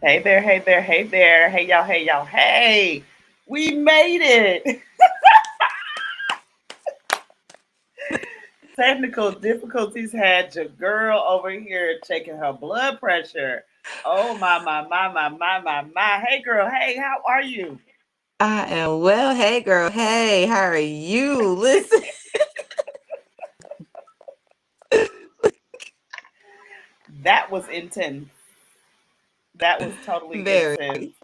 Hey there, hey there, hey there. Hey y'all, hey y'all, hey. We made it. Technical difficulties had your girl over here checking her blood pressure. Oh my. Hey girl, hey, how are you? I am well. Hey, girl. Hey, how are you? Listen, That was intense. That was totally very. intense.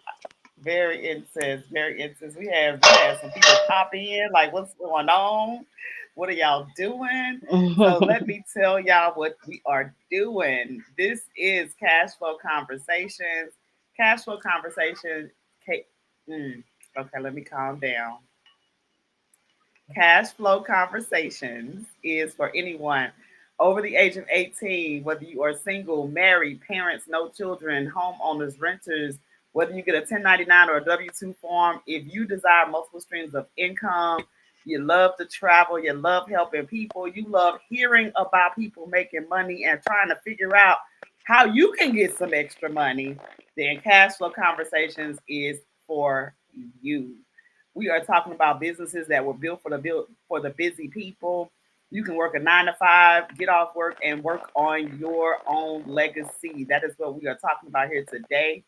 Very intense, very intense. We had some people pop in, like, what's going on? What are y'all doing? So let me tell y'all what we are doing. This is Cash Flow Conversations. Cash Flow Conversations. Ca- okay, let me calm down. Cash Flow Conversations is for anyone over the age of 18, whether you are single, married, parents, no children, homeowners, renters, whether you get a 1099 or a W 2 form. If you desire multiple streams of income, you love to travel, you love helping people, you love hearing about people making money and trying to figure out how you can get some extra money, then Cash Flow Conversations is for you. We are talking about businesses that were built for the busy people. You can work a 9 to 5, get off work, and work on your own legacy. That is what we are talking about here today.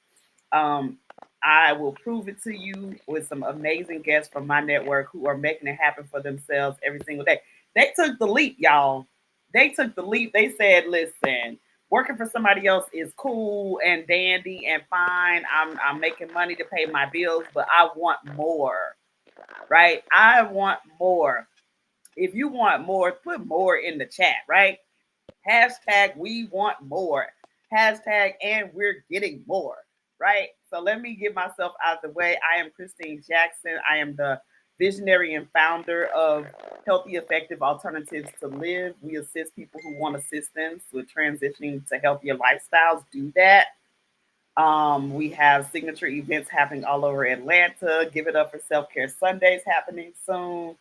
Um, I will prove it to you with some amazing guests from my network who are making it happen for themselves every single day. They took the leap, y'all. They took the leap. They said, listen, working for somebody else is cool and dandy and fine. I'm making money to pay my bills, but I want more, right? I want more. If you want more, put more in the chat, right? Hashtag we want more. Hashtag and we're getting more, right? So let me get myself out of the way. I am Christine Jackson. I am the visionary and founder of Healthy Effective Alternatives to Live. We assist people who want assistance with transitioning to healthier lifestyles. Do that. We have signature events happening all over Atlanta. Give it up for Self Care Sundays happening soon.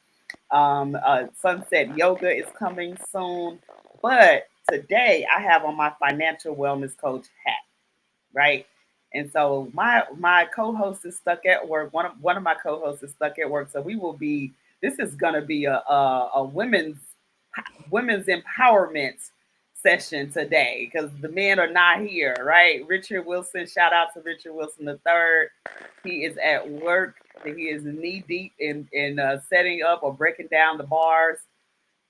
Sunset Yoga is coming soon. But today I have on my financial wellness coach hat, right? And so my co-host is stuck at work. One of my co-hosts is stuck at work. So we will be. This is gonna be a women's empowerment session today because the men are not here, right? Richard Wilson, shout out to Richard Wilson the third. He is at work. He is knee deep in setting up or breaking down the bars.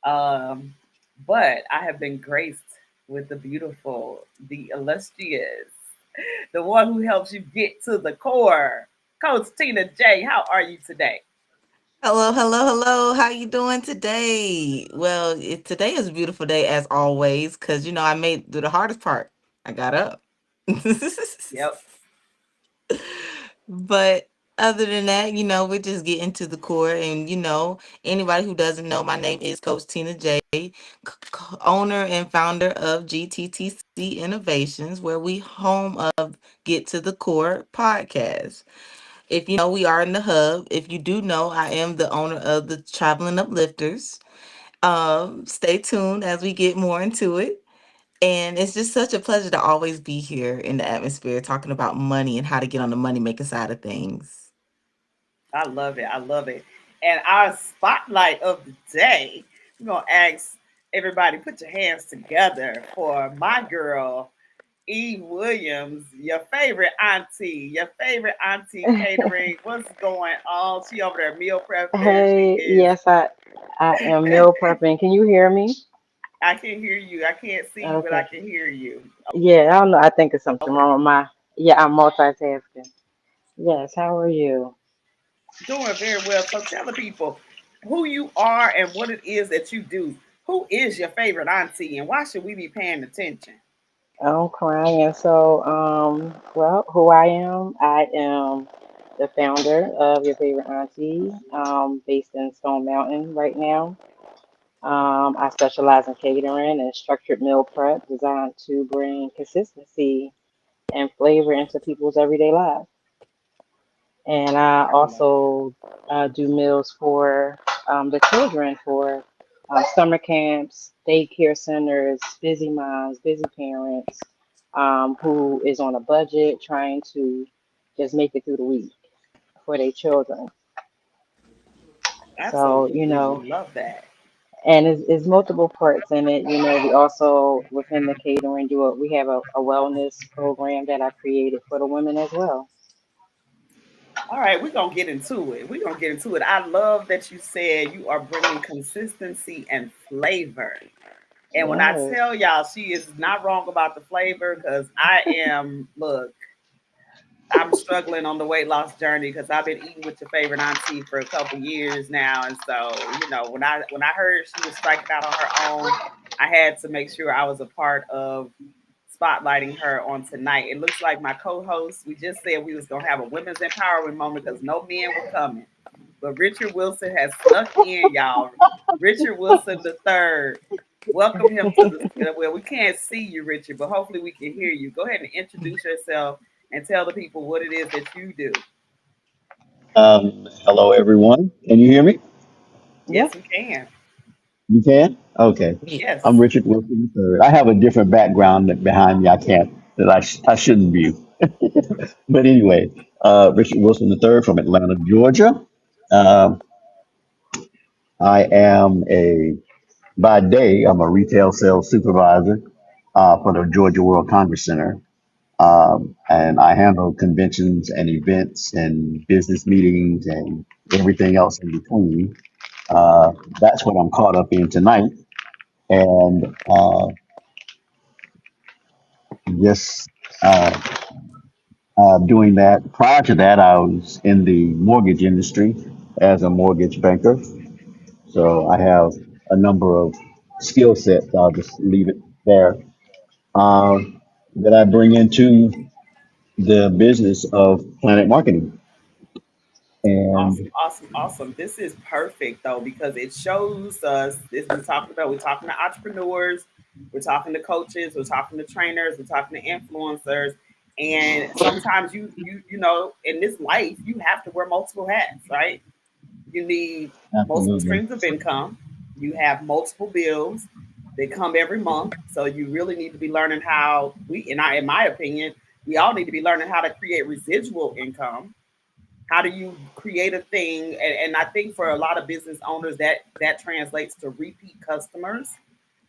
Um, but I have been graced with the beautiful, the illustrious, the one who helps you get to the core. Coach Tina J, how are you today? Hello, hello, hello. How you doing today? Well, today is a beautiful day as always because I made do the hardest part. I got up. Yep. But other than that, we're just getting to the core. And anybody who doesn't know, my name is Coach Tina J, owner and founder of GTTC Innovations, where we home of Get to the Core podcast. If you know, we are in the hub. If you do know, I am the owner of the Traveling Uplifters. Stay tuned as we get more into it. And it's just such a pleasure to always be here in the atmosphere talking about money and how to get on the money making side of things. I love it. I love it. And our spotlight of the day, we're going to ask everybody put your hands together for my girl, Eve Williams, your favorite auntie, catering. What's going on? She over there meal prepping. She Hey, is, yes, I am meal prepping. Can you hear me? I can hear you. I can't see you, but I Okay. can hear you. Yeah, I don't know. I think it's something Okay. wrong with my. Yeah, I'm multitasking. Yes, how are you? Doing very well. So tell the people who you are and what it is that you do. Who is your favorite auntie and why should we be paying attention? I'm crying. So, well, who I am the founder of Your Favorite Auntie, based in Stone Mountain right now. I specialize in catering and structured meal prep designed to bring consistency and flavor into people's everyday lives. And I I love it. also do meals for the children for summer camps, daycare centers, busy moms, busy parents who is on a budget trying to just make it through the week for their children. So, Absolutely love that. and it's multiple parts in it. We also within the catering we have a wellness program that I created for the women as well. All right, we're gonna get into it. We're gonna get into it. I love that you said you are bringing consistency and flavor. And when I Yes. tell y'all, she is not wrong about the flavor because I am. Look, I'm struggling on the weight loss journey because I've been eating with your favorite auntie for a couple years now, and so when I heard she was striking out on her own, I had to make sure I was a part of spotlighting her on tonight. It looks like my co-host. We just said we was gonna have a women's empowerment moment because no men were coming, but Richard Wilson has snuck in, y'all. Richard Wilson the third. Welcome him to the. Well, we can't see you, Richard, but hopefully we can hear you. Go ahead and introduce yourself and tell the people what it is that you do. Hello, everyone. Can you hear me? Yes, Yep. we can. You can? Okay. I'm Yes. Richard Wilson III. I have a different background behind me. I can't, that I shouldn't be. But anyway, Richard Wilson III from Atlanta, Georgia. Um, I am by day, I'm a retail sales supervisor for the Georgia World Congress Center. And I handle conventions and events and business meetings and everything else in between. Uh, that's what I'm caught up in tonight. And just uh, doing that. Prior to that, I was in the mortgage industry as a mortgage banker. So I have a number of skill sets. I'll just leave it there. That I bring into the business of Planet Marketing. Awesome, And awesome, awesome. This is perfect though because it shows us this we're talking to entrepreneurs, we're talking to coaches, we're talking to trainers, we're talking to influencers. And sometimes you in this life you have to wear multiple hats, right? You need multiple absolutely, streams of income. You have multiple bills that come every month. So you really need to be learning how in my opinion, we all need to be learning how to create residual income. How do you create a thing? And I think for a lot of business owners that translates to repeat customers,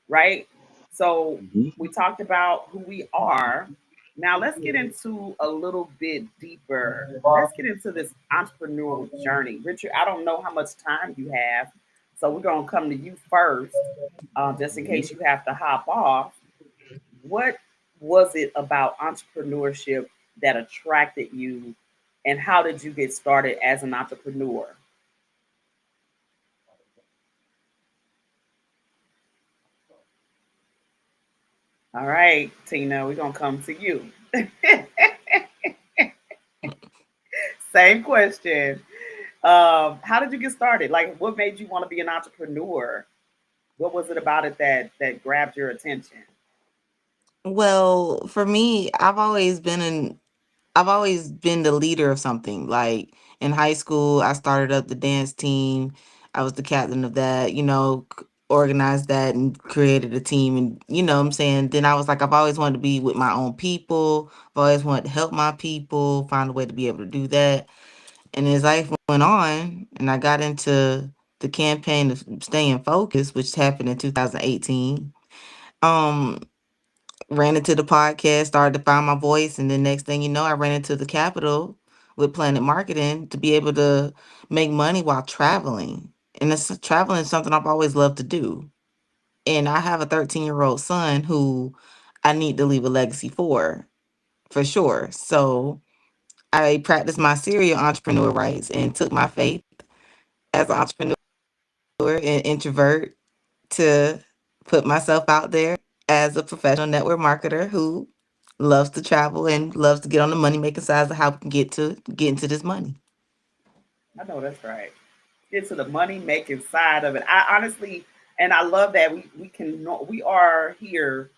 right? So Mhm. we talked about who we are. Now let's get into a little bit deeper. Let's get into this entrepreneurial journey. Richard, I don't know how much time you have, so we're gonna come to you first, just in case you have to hop off. what was it about entrepreneurship that attracted you, and how did you get started as an entrepreneur? All right, Tina, we're gonna come to you. Same question. How did you get started? Like, what made you want to be an entrepreneur? What was it about it that grabbed your attention? Well, for me, I've always been the leader of something. Like in high school, I started up the dance team. I was the captain of that, organized that and created a team. And what I'm saying? Then I was like, I've always wanted to be with my own people. I've always wanted to help my people, find a way to be able to do that. And as life went on and I got into the campaign of staying focused, which happened in 2018, um, ran into the podcast, started to find my voice, and then next thing you know, I ran into the Capitol with Planet Marketing to be able to make money while traveling. And traveling is something I've always loved to do. And I have a 13-year-old son who I need to leave a legacy for sure. So I practiced my serial entrepreneur rights and took my faith as an entrepreneur and introvert to put myself out there as a professional network marketer who loves to travel and loves to get on the money making side of how we can get into this money. I know that's right. Get to the money making side of it. I honestly, and I love that we can we are here.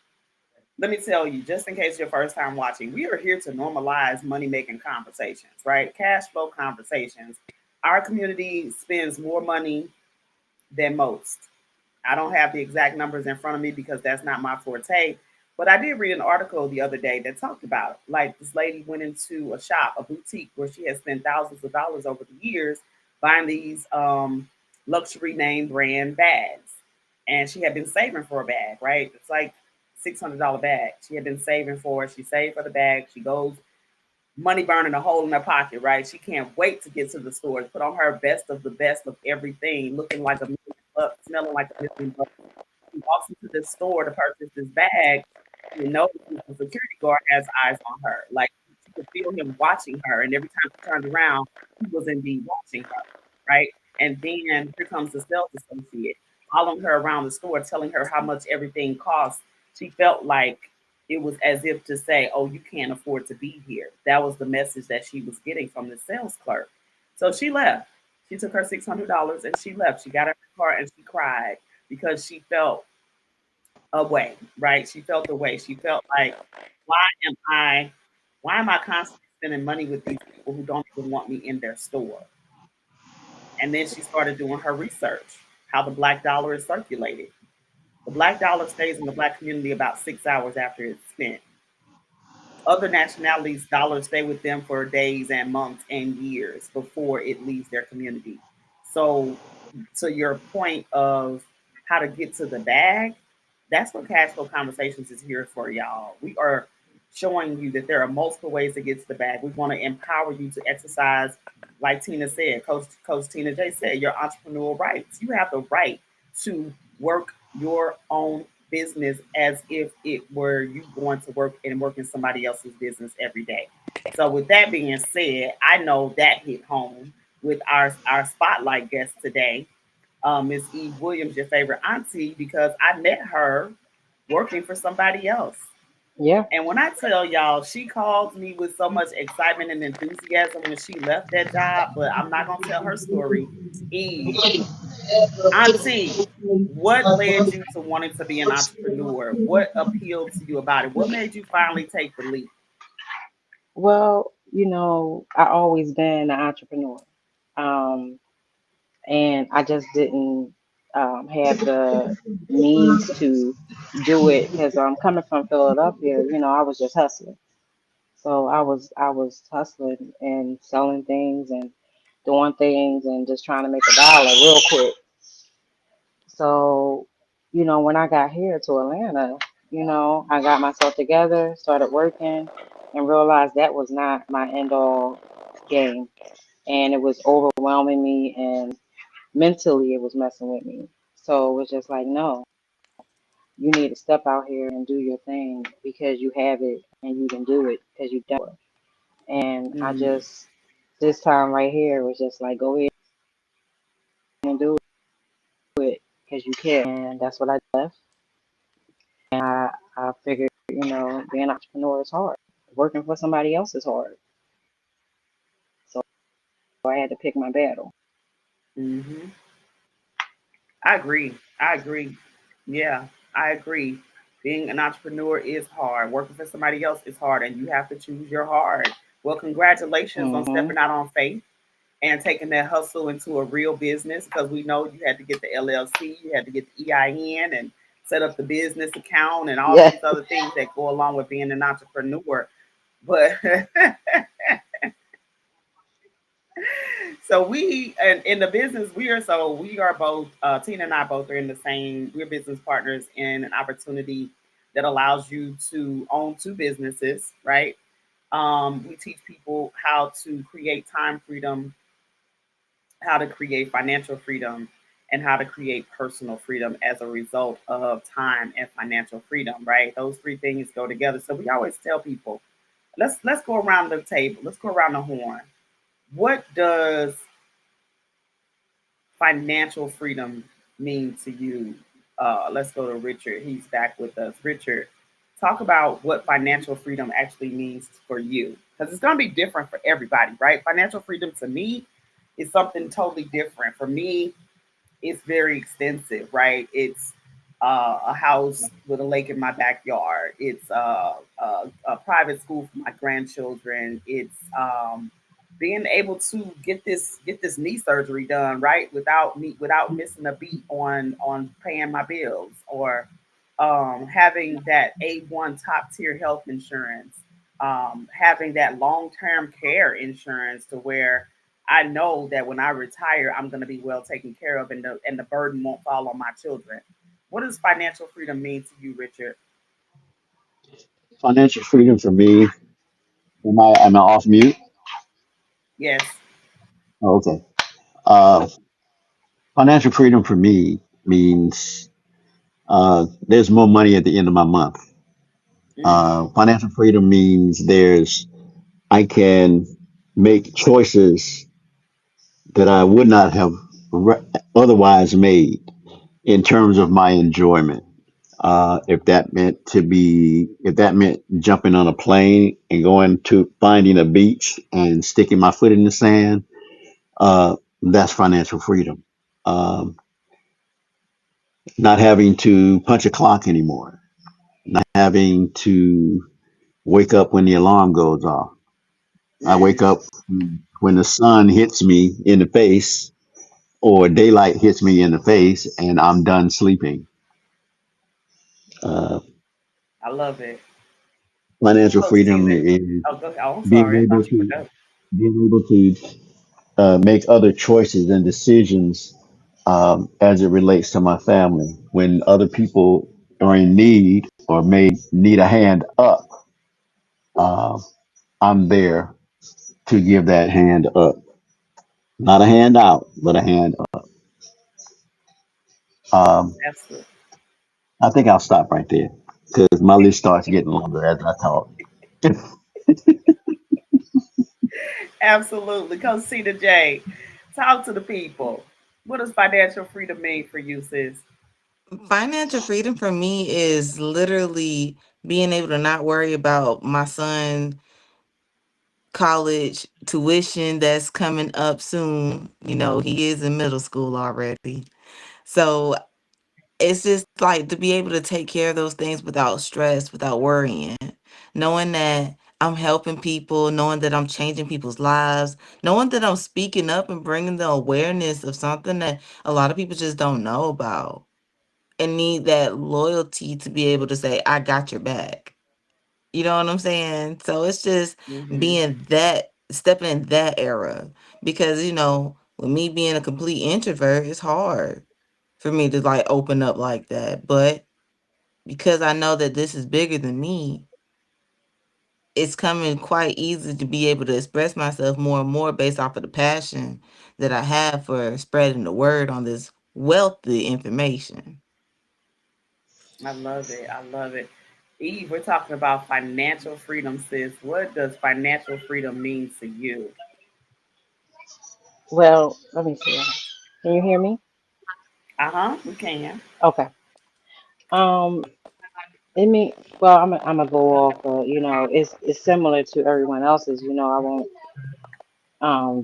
Let me tell you, just in case your first time watching, we are here to normalize money making conversations, right? Cash flow conversations. Our community spends more money than most. I don't have the exact numbers in front of me because that's not my forte. But I did read an article the other day that talked about it. Like this lady went into a shop, a boutique, where she had spent thousands of dollars over the years buying these luxury name brand bags. And she had been saving for a bag, right? It's like $600 bag. She had been saving for it. She saved for the bag. She goes money burning a hole in her pocket, right? She can't wait to get to the store, put on her best of everything, looking like $1 million, smelling like $1 million. She walks into this store to purchase this bag and notices the security guard has eyes on her. Like she could feel him watching her, and every time she turned around, he was indeed watching her, right? And then here comes the sales associate following her around the store, telling her how much everything costs. She felt like it was as if to say, "Oh, you can't afford to be here." That was the message that she was getting from the sales clerk. So she left. She took her $600 and she left. She got in her car and she cried because she felt away, right? She felt away. She felt like, why am I, why am I constantly spending money with these people who don't even want me in their store? And then she started doing her research, how the black dollar is circulated. The black dollar stays in the black community about 6 hours after it's spent. Other nationalities, dollars stay with them for days and months and years before it leaves their community. So, to your point of how to get to the bag, that's what Cash Flow Conversations is here for, y'all. We are showing you that there are multiple ways to get to the bag. We want to empower you to exercise, like Tina said, Coach Tina J said, your entrepreneurial rights. You have the right to work your own business as if it were you going to work and work in somebody else's business every day. So with that being said, I know that hit home with our spotlight guest today, Miss Eve Williams, your favorite auntie, because I met her working for somebody else. Yeah. And when I tell y'all, she called me with so much excitement and enthusiasm when she left that job, but I'm not gonna tell her story. Eve, auntie, what led you to wanting to be an entrepreneur? What appealed to you about it? What made you finally take the leap? Well, I always been an entrepreneur. Um, and I just didn't have the means to do it because I'm coming from Philadelphia. I was just hustling. So I was hustling and selling things and doing things and just trying to make a dollar real quick. So, when I got here to Atlanta, I got myself together, started working, and realized that was not my end all game. And it was overwhelming me, and mentally it was messing with me. So it was just like, no. You need to step out here and do your thing because you have it and you can do it because you've done it. And I Mm-hmm. just, this time right here was just like, go ahead and do it because you can. And that's what I left. And I figured, being an entrepreneur is hard. Working for somebody else is hard. So I had to pick my battle. Mm-hmm. I agree. I agree. Yeah, I agree. Being an entrepreneur is hard. Working for somebody else is hard, and you have to choose your hard. Well, congratulations on Mm-hmm. stepping out on faith and taking that hustle into a real business because we know you had to get the LLC, you had to get the EIN and set up the business account and all Yeah. these other things that go along with being an entrepreneur. But so we and in the business we are both Tina and I both are in the same we're business partners in an opportunity that allows you to own two businesses, right? We teach people how to create time freedom, how to create financial freedom, and how to create personal freedom as a result of time and financial freedom, right? Those three things go together. So we always tell people, let's go around the table, let's go around the horn. What does financial freedom mean to you? Let's go to Richard. He's back with us. Richard, talk about what financial freedom actually means for you. Because it's going to be different for everybody, right? Financial freedom to me is something totally different. For me, it's very extensive, right? It's a house with a lake in my backyard. It's a private school for my grandchildren. It's being able to get this knee surgery done, right, without missing a beat on paying my bills, or having that A1 top tier health insurance, having that long term care insurance to where I know that when I retire, I'm going to be well taken care of, and the burden won't fall on my children. What does financial freedom mean to you, Richard? Financial freedom for me. Am I off mute? Yes. Oh, okay. Uh, Financial freedom for me means there's more money at the end of my month. Mm, Financial freedom means I can make choices that I would not have re- otherwise made in terms of my enjoyment. If that meant jumping on a plane and going to finding a beach and sticking my foot in the sand, that's financial freedom. Um, not having to punch a clock anymore, not having to wake up when the alarm goes off. I wake mm, up when the sun hits me in the face or daylight hits me in the face and I'm done sleeping. Uh, I love it. Financial Coach freedom Tina. is Oh, go ahead. Oh, I'm being sorry. I able thought you were to done. make other choices and decisions as it relates to my family. When other people are in need or may need a hand up, uh, I'm there to give that hand up. Not a hand out, but a hand up. Um, Absolutely. I think I'll stop right there because my list starts getting longer as I talk. Absolutely. Coach Tina J, talk to the people. What does financial freedom mean for you, sis? Financial freedom for me is literally being able to not worry about my son college tuition that's coming up soon. You know, he is in middle school already. So it's just like to be able to take care of those things without stress, without worrying, knowing that I'm helping people, knowing that I'm changing people's lives, knowing that I'm speaking up and bringing the awareness of something that a lot of people just don't know about and need that loyalty to be able to say, I got your back. You know what I'm saying? So it's just Mm-hmm. being that, stepping in that era. Because, with me being a complete introvert, it's hard for me to like open up like that. But because I know that this is bigger than me, it's coming quite easy to be able to express myself more and more based off of the passion that I have for spreading the word on this wealthy information. I love it. I love it. Eve, we're talking about financial freedom, sis. What does financial freedom mean to you? Well, let me see. Can you hear me? Uh huh. We can. Okay. Um, it mean well, I'm gonna go off. It's similar to everyone else's. I won't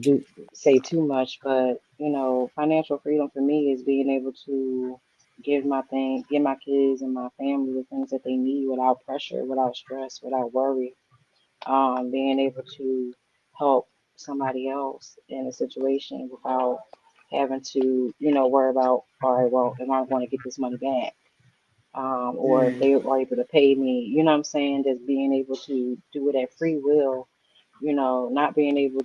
do say too much, but financial freedom for me is being able to give my kids and my family the things that they need without pressure, without stress, without worry. Being able to help somebody else in a situation without having to, worry about, all right, well, am I going to get this money back? Or if Mm, they are able to pay me, you know what I'm saying? Just being able to do it at free will, not being able,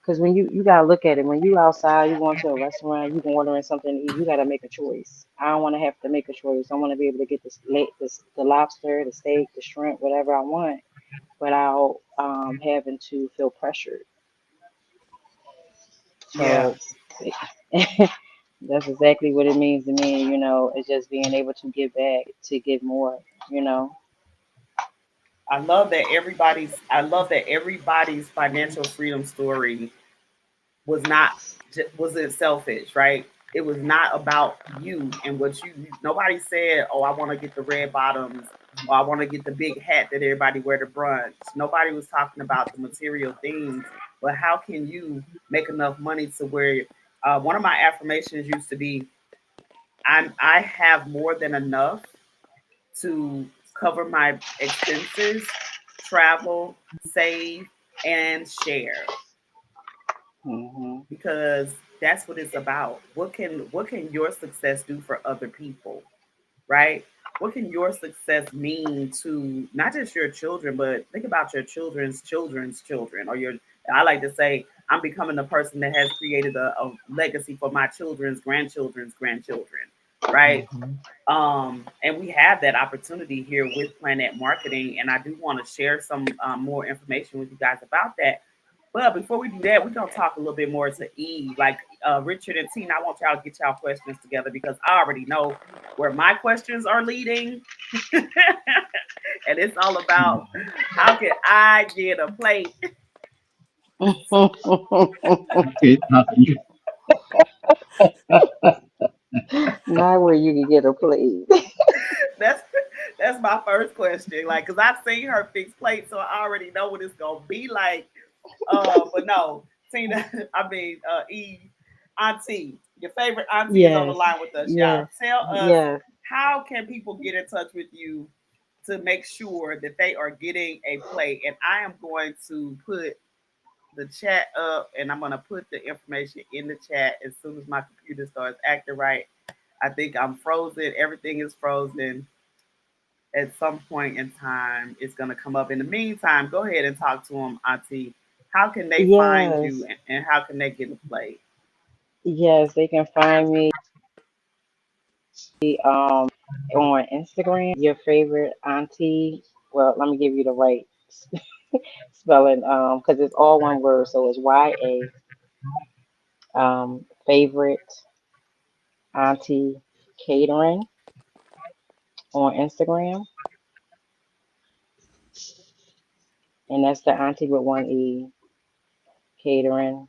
because when you got to look at it, when you outside, you going to a restaurant, you can ordering something to eat, you got to make a choice. I don't want to have to make a choice. I want to be able to get the lobster, the steak, the shrimp, whatever I want without having to feel pressured. yeah. So that's exactly what it means to me. It's just being able to give back, to give more. You know. I love that everybody's financial freedom story was not wasn't selfish, right? It was not about you and what you. Nobody said, "Oh, I want to get the red bottoms," or "I want to get the big hat that everybody wear to brunch." Nobody was talking about the material things, but how can you make enough money to where one of my affirmations used to be, I have more than enough to cover my expenses, travel, save, and share Hmm. because that's what it's about. What can your success do for other people, right? What can your success mean to not just your children, but think about your children's children's children, or your. I like to say I'm becoming the person that has created a legacy for my children's grandchildren's grandchildren, right? Hmm. And we have that opportunity here with Planet Marketing, and I do want to share some more information with you guys about that. But before we do that, we're gonna talk a little bit more to Eve. Like Richard and Tina, I want y'all to get y'all questions together because I already know where my questions are leading, and it's all about how can I get a plate. Okay, how can you? Not where you can get a plate. that's that's my first question. Like, cause I've seen her fix plates, so I already know what it's gonna be like. But no, Tina, I mean Eve, Auntie, your favorite auntie is on the Yes, line with us, y'all. yes, Tell us yes. how can people get in touch with you to make sure that they are getting a plate. And I am going to put the chat up and I'm gonna put the information in the chat as soon as my computer starts acting right. I think I'm frozen. Everything is frozen. At some point in time, it's gonna come up. In the meantime, go ahead and talk to them, Auntie. How can they find you Yes, and how can they get a plate? yes, they can find me um on Instagram, your favorite auntie. Well, let me give you the right spelling because it's all one word, so it's YA favorite auntie catering on Instagram, and that's the auntie with one E catering,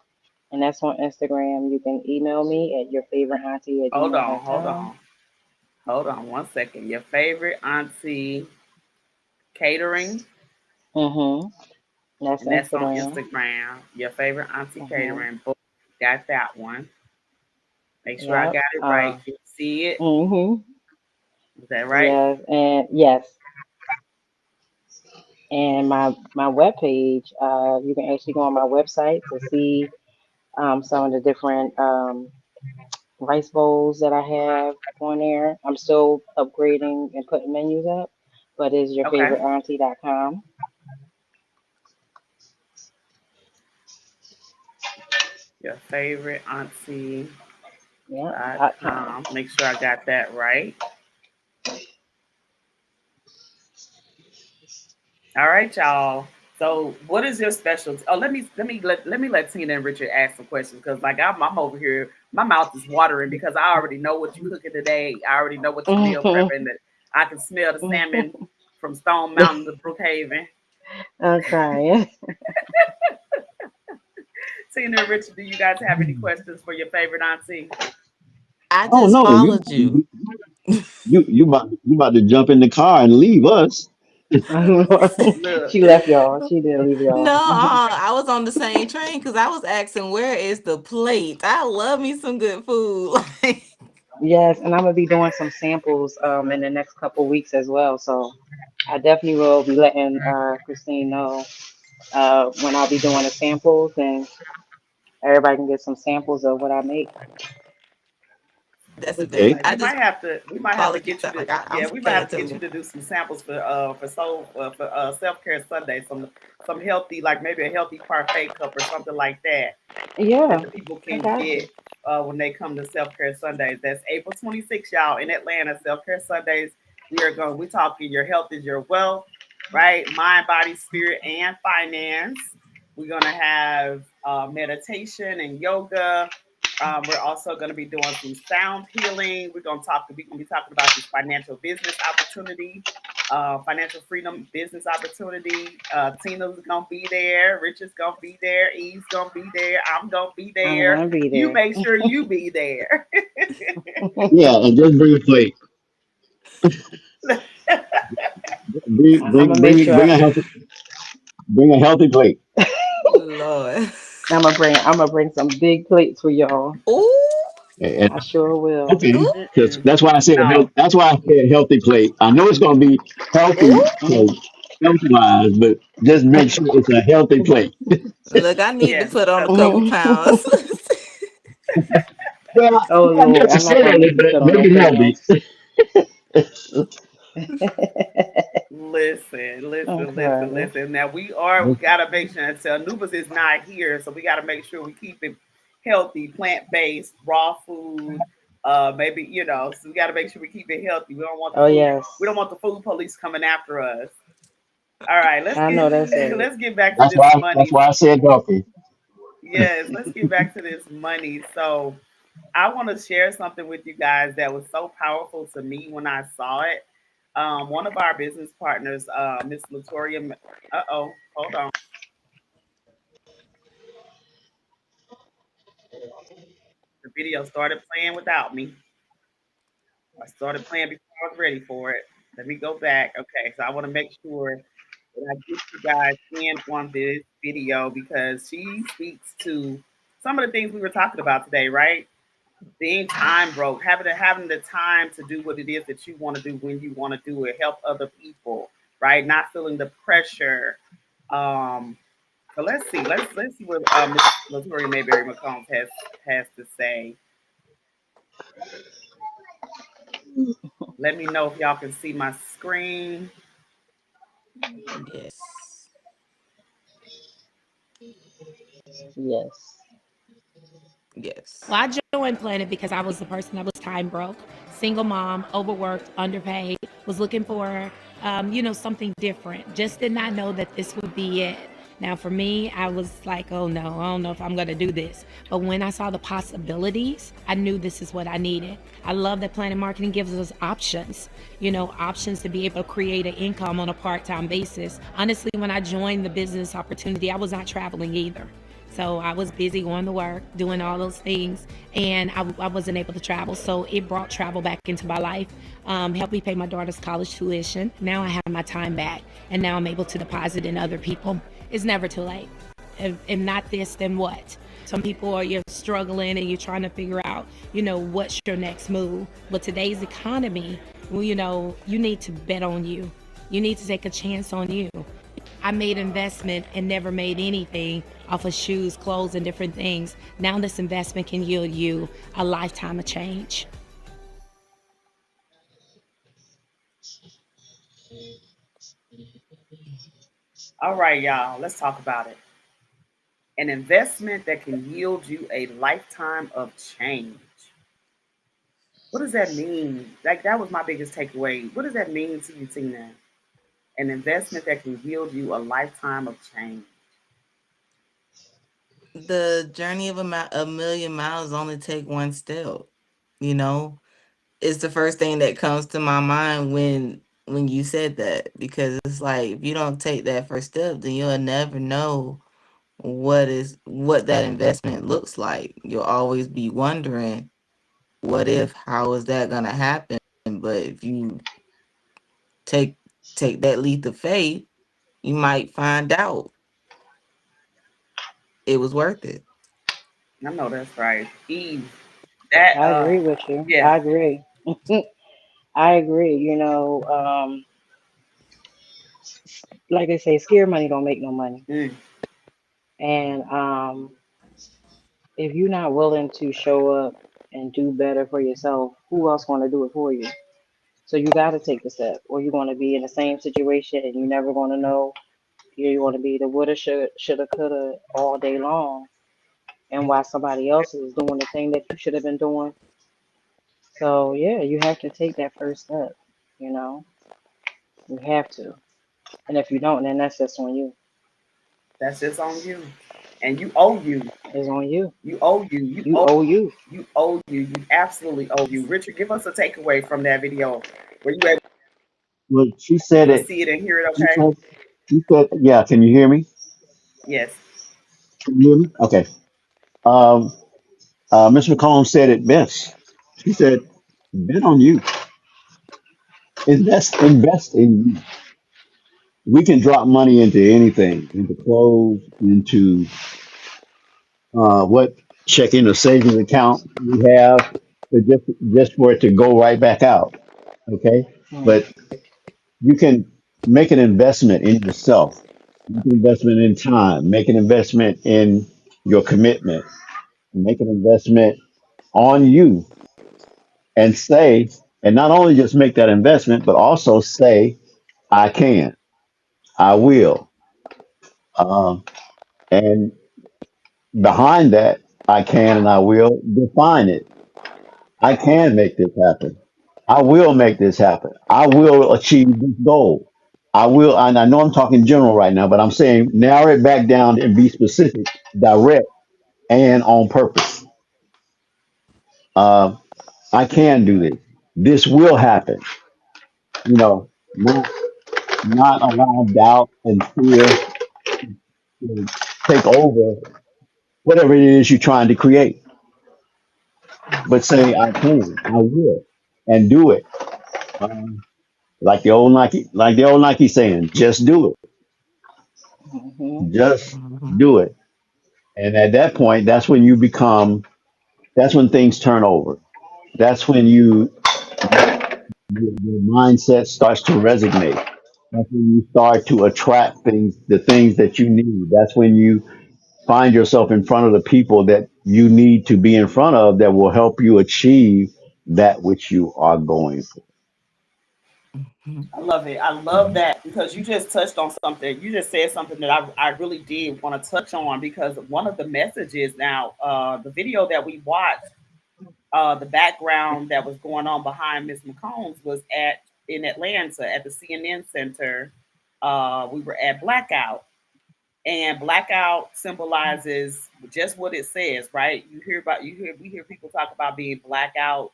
and that's on Instagram. You can email me at your favorite auntie at Hold gmail on, dot hold com. on, hold on one second. Your favorite auntie catering, Mm-hmm. That's and that's on Instagram. Instagram. Your favorite auntie Mm-hmm. catering. Boom, got that one. Make sure I Yep. got it right. Can you see it? Mm-hmm. Is that right? Yes, and yes, and my webpage, you can actually go on my website to see some of the different rice bowls that I have on there. I'm still upgrading and putting menus up, but it's Okay. yourfavoriteauntie.com. Your favorite auntie Yeah, dot .com. com. Make sure I got that right. All right, y'all. So, what is your specialty? Oh, let me let Tina and Richard ask some questions because, like, I'm over here. My mouth is watering because I already know what you're cooking today. I already know what you meal prepping. I can smell the salmon from Stone Mountain to Brookhaven. I'm crying. Tina and Richard, do you guys have any questions for your favorite auntie? I Oh just no, followed you. you about to jump in the car and leave us. Look, She left y'all. She did leave No, y'all. I was on the same train because I was asking where is the plate. I love me some good food. Like, Yes, and I'm gonna be doing some samples in the next couple weeks as well. So I definitely will be letting Christine know when I'll be doing the samples, and everybody can get some samples of what I make. that's amazing. Okay. like I just we might have to followed you. get you So to like I'm yeah, we might paying have to get you attention. to do some samples for self care Sunday, some healthy, like maybe a healthy parfait cup or something like that Yeah, the people I can got you. get when they come to Self Care Sundays. That's April 26th, y'all, in Atlanta. Self Care Sundays. We talking your health is your wealth, right? Mind, body, spirit, and finance. We're gonna have meditation and yoga. We're also going to be doing some sound healing. We're going to be talking about this financial business opportunity, financial freedom business opportunity. Tina's going to be there. Richard's going to be there. Eve's going to be there. I'm going to be I'm there. gonna be You there. make sure you be there. Yeah, and just bring a plate. I'm gonna make sure. Bring a healthy plate. Lord. I'm gonna bring some big plates for y'all. Ooh, And, I sure will. okay, ooh, because Mm-mm. No. that's why I said healthy plate. I know it's going to be ooh. healthy, Mm. health wise, but just make sure it's a healthy plate. Look, I need to Yes, put on a because couple pounds. Well, Oh not Lord, I'm not gonna necessarily, but put on make no it healthy. pounds. Okay. listen. Now we gotta make sure. So Anubis is not here, so we gotta make sure we keep it healthy, plant based, raw food. Maybe so we gotta make sure we keep it healthy. Oh yes, We don't want the food police coming after us. All right, I know that's right. let's get back to this That's money. why I said healthy. Yes, let's get back to this money. So I want to share something with you guys that was so powerful to me when I saw it. One of our business partners, Miss Latoria. Hold on. The video started playing without me. I started playing before I was ready for it. Let me go back. Okay, so I want to make sure that I get you guys in on this video because she speaks to some of the things we were talking about today, right? Being time broke, having the time to do what it is that you want to do when you want to do it, help other people, right? Not feeling the pressure. Um, so let's see what Miss Latoria Mayberry McCombs has to say. Let me know if y'all can see my screen. Yes. Yes. Yes. Well, I joined Planet because I was the person that was time broke, single mom, overworked, underpaid, was looking for, something different. Just did not know that this would be it. Now, for me, I was like, oh no, I don't know if I'm going to do this. But when I saw the possibilities, I knew this is what I needed. I love that Planet Marketing gives us options, options to be able to create an income on a part time basis. Honestly, when I joined the business opportunity, I was not traveling either. So I was busy going to work, doing all those things, and I wasn't able to travel. So it brought travel back into my life, helped me pay my daughter's college tuition. Now I have my time back, and now I'm able to deposit in other people. It's never too late. If not this, then what? Some people are you're struggling and you're trying to figure out, what's your next move. But today's economy, well, you need to bet on you. You need to take a chance on you. I made investment and never made anything off of shoes, clothes, and different things. Now this investment can yield you a lifetime of change. All right, y'all, let's talk about it. An investment that can yield you a lifetime of change. What does that mean? Like that was my biggest takeaway. What does that mean to you, Tina? An investment that can yield you a lifetime of change. The journey of a million miles only take one step, you know? It's the first thing that comes to my mind when you said that, because it's like if you don't take that first step, then you'll never know what that investment looks like. You'll always be wondering, what if, how is that gonna happen? But if you take take that leap of faith, you might find out it was worth it. I know that's right. Eve. That I agree with you. yeah. I agree. I agree. Like they say, scared money don't make no money. Mm. And if you're not willing to show up and do better for yourself, who else going to do it for you? So you got to take the step, or you're going to be in the same situation and you're never going to know. You're going to be the woulda, shoulda, coulda all day long, and while somebody else is doing the thing that you should have been doing. So yeah, you have to take that first step. You know, you have to. And if you don't, then that's just on you. That's just on you. And you owe you. It's on you. You owe you. You You owe owe you. you owe you. You absolutely owe you. Richard, give us a takeaway from that video. Were you able Well, she said to it. see it and hear it She okay? said, she said, yeah. Can you hear me? Yes. Can you hear me? Okay. Um, Ms. McCollum said it best. She said, bet on you. Invest in you. We can drop money into anything, into clothes, into what checking or savings account we have, but just for it to go right back out. Okay, Mm, but you can make an investment in yourself, make an investment in time, make an investment in your commitment, make an investment on you, and say, and not only just make that investment, but also say, I can, I will, and behind that, I can and I will define it. I can make this happen. I will make this happen. I will achieve this goal. I will, and I know I'm talking general right now, but I'm saying narrow it back down and be specific, direct, and on purpose. Uh, I can do this. This will happen. Not allow doubt and fear to take over whatever it is you're trying to create, but say I can, I will, and do it. Um, like the old Nike saying, just do it. mhm, Just Hmm. do it. And at that point, that's when things turn over. That's when your mindset starts to resonate. That's when you start to attract the things that you need. That's when you find yourself in front of the people that you need to be in front of that will help you achieve that which you are going for. I love it. I love Mhm. that because you just touched on something. You just said something that I really did want to touch on because one of the messages now, the video that we watched, the background that was going on behind Miss McCombs was at in Atlanta at the CNN Center. We were at Blackout, and Blackout symbolizes just what it says, right? We hear people talk about being blackout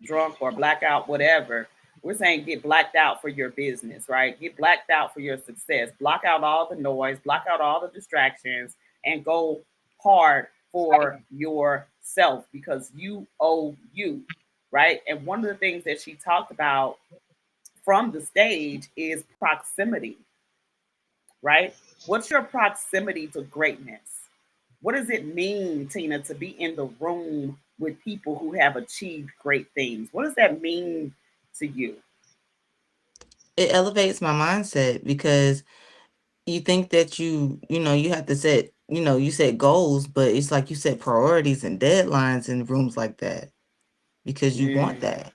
drunk or blackout, whatever. We're saying get blacked out for your business, right? Get blacked out for your success. Block out all the noise, block out all the distractions, and go hard for yourself because you owe you, right? And one of the things that she talked about from the stage is proximity, right? What's your proximity to greatness? What does it mean, Tina, to be in the room with people who have achieved great things? What does that mean to you? It elevates my mindset because you think that you have to set, you set goals, but it's like you set priorities and deadlines in rooms like that because you want Mm, that.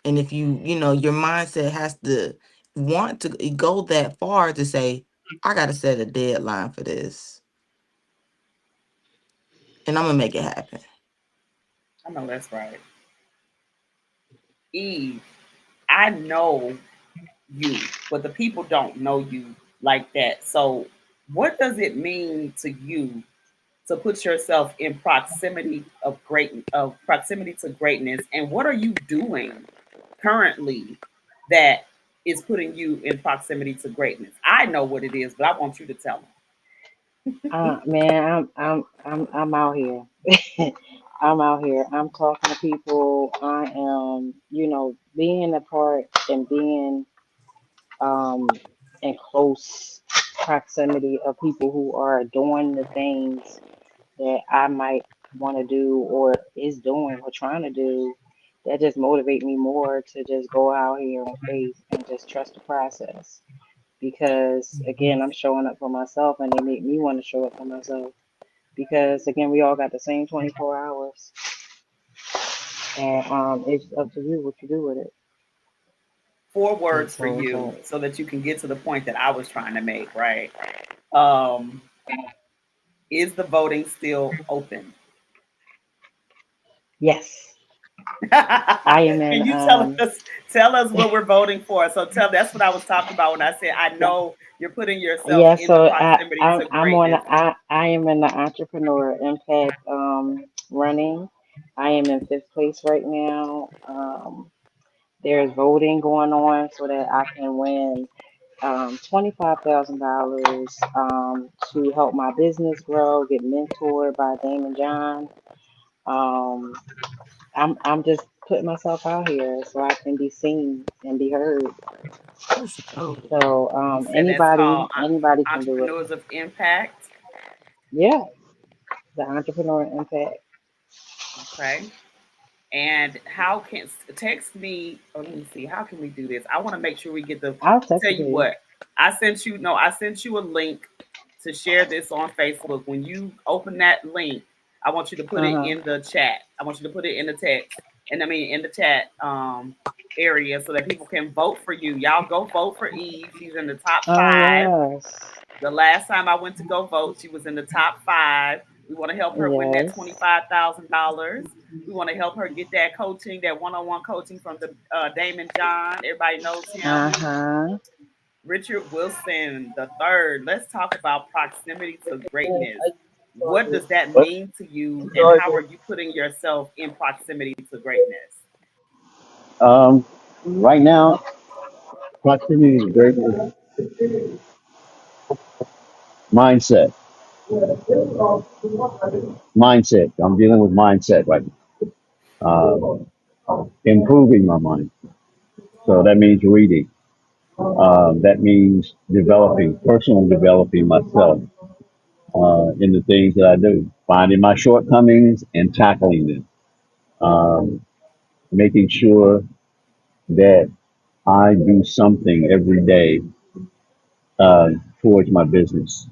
And if your mindset has to want to go that far to say, I got to set a deadline for this and I'm going to make it happen. I know that's right. Eve, I know you, but the people don't know you like that. So, what does it mean to you to put yourself in proximity to greatness, and what are you doing currently that is putting you in proximity to greatness? I know what it is, but I want you to tell Man, I'm out here. I'm out here. I'm talking to people. I am, being a part and being um in close proximity of people who are doing the things that I might want to do or is doing or trying to do. That just motivate me more to just go out here on faith and just trust the process. Because again, I'm showing up for myself and they make me want to show up for myself. Because again, we all got the same 24 hours, and it's up to you what you do with it. 4 words for So it's you so that you can get to the point that I was trying to make, right? Um, is the voting still open? yes, I am Can in. you tell us what we're voting for? So that's what I was talking about when I said I know you're putting yourself Yeah, in the so proximity to I'm on. greatness. I am in the entrepreneur impact running. I am in fifth place right now. There's voting going on so that I can win $25,000 to help my business grow. Get mentored by Damon John. Um, I'm just putting myself out here so I can be seen and be heard. Let's go. So You said that's called anybody can do it. Entrepreneurs of Impact. Yeah, the entrepreneur impact. Okay. And how can text me? Oh, let me see. How can we do this? I want to make sure we get the. I'll text Tell it to you you. what, I sent you. No, I sent you a link to share this on Facebook. When you open that link, I want you to put Uh it huh. in the chat. I want you to put it in the text, and I mean in the chat area, so that people can vote for you. Y'all go vote for Eve. She's in the top Oh five. yes, The last time I went to go vote, she was in the top five. We want to help her win that yes. $25,000. We want to help her get that coaching, that one-on-one coaching from the Damon John. Everybody knows Uh him. huh. Richard Wilson the third. Let's talk about proximity to greatness. What does that mean to you, and how are you putting yourself in proximity to greatness? Right now, proximity is great mindset. Mindset. I'm dealing with mindset right now. Improving my mind. So that means reading. That means personal developing myself in the things that I do, finding my shortcomings and tackling them, making sure that I do something every day towards my business.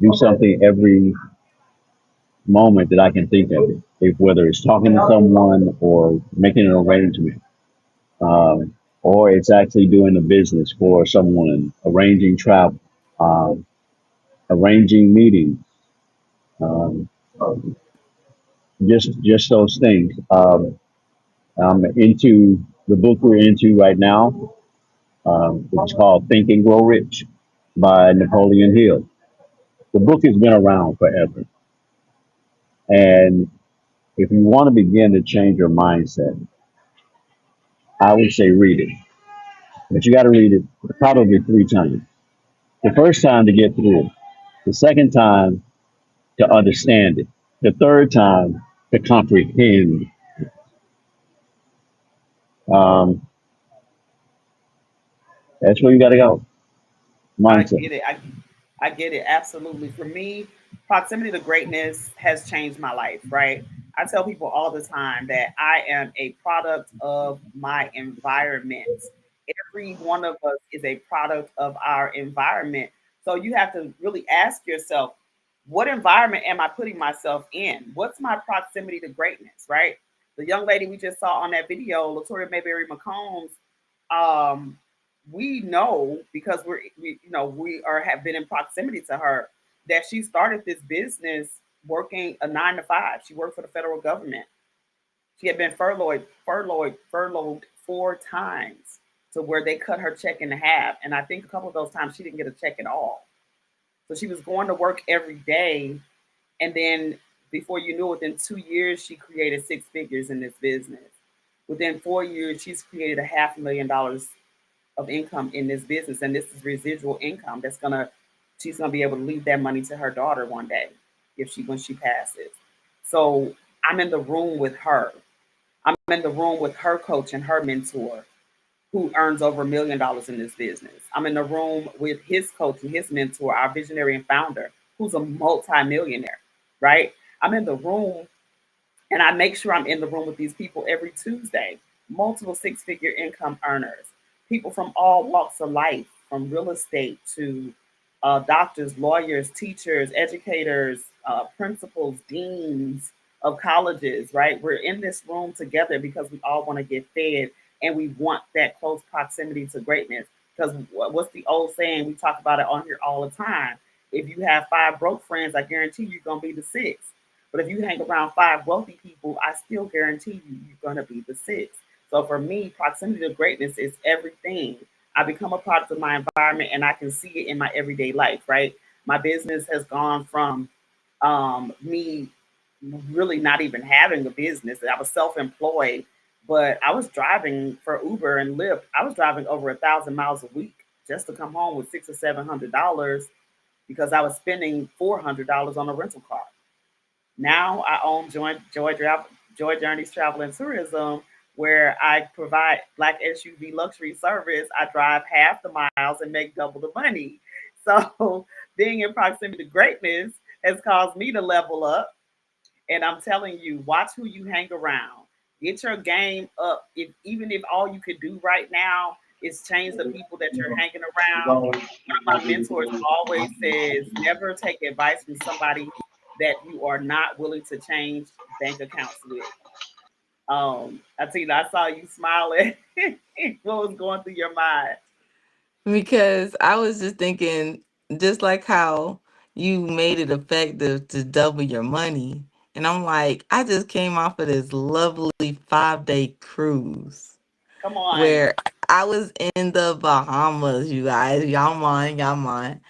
Do something every moment that I can think of it, if whether it's talking to someone or making an arrangement, or it's actually doing a business for someone, arranging travel, um, arranging meetings, um, just those things. I'm into the book we're into right now. It's called Think and Grow Rich by Napoleon Hill. The book has been around forever, and if you want to begin to change your mindset, I would say read it. But you got to read it probably 3 times. The first time to get through it, the second time to understand it, the third time to comprehend. Um, that's where you got to go. I Mindset. get it. I get it. Absolutely. For me, proximity to greatness has changed my life, right? I tell people all the time that I am a product of my environment. Every one of us is a product of our environment. So you have to really ask yourself, what environment am I putting myself in? What's my proximity to greatness, right? The young lady we just saw on that video, Latoya Mayberry McCombs, um, we know because we are have been in proximity to her that she started this business working a 9 to 5. She worked for the federal government. She had been furloughed 4 times to where they cut her check in half. And I think a couple of those times she didn't get a check at all. So she was going to work every day And then before you knew it, within 2 years, she created six figures in this business. Within 4 years, she's created $500,000 of income in this business. And this is residual income that's gonna she's gonna be able to leave that money to her daughter one day if she when she passes. So I'm in the room with her. I'm in the room with her coach and her mentor who earns over $1 million in this business. I'm in the room with his coach and his mentor, our visionary and founder, who's a multi-millionaire, right? I'm in the room and I make sure I'm in the room with these people every Tuesday, multiple six figure income earners, people from all walks of life, from real estate to doctors, lawyers, teachers, educators, principals, deans of colleges, right? We're in this room together because we all want to get fed and we want that close proximity to greatness. Because what's the old saying? We talk about it on here all the time. If you have five broke friends, I guarantee you're going to be the sixth. But if you hang around five wealthy people, I still guarantee you're going to be the sixth. So for me, proximity to greatness is everything. I become a product of my environment and I can see it in my everyday life, right? My business has gone from me really not even having a business. I was self employed, but I was driving for Uber and Lyft. I was driving over 1,000 miles a week just to come home with $600 or $700 because I was spending $400 on a rental car. Now I own Joy Journeys Travel and Tourism, where I provide Black SUV luxury service. I drive half the miles and make double the money. So being in proximity to greatness has caused me to level up. And I'm telling you, watch who you hang around. Get your game up. If even if all you could do right now is change the people that you're hanging around. One of my mentors always says, never take advice from somebody that you are not willing to change bank accounts with. I saw you smiling. What was going through your mind? Because I was just thinking, just like how you made it effective to double your money. And I'm like, I just came off of this lovely 5 day cruise Come on. where I was in the Bahamas, you guys. Y'all mind, y'all mind.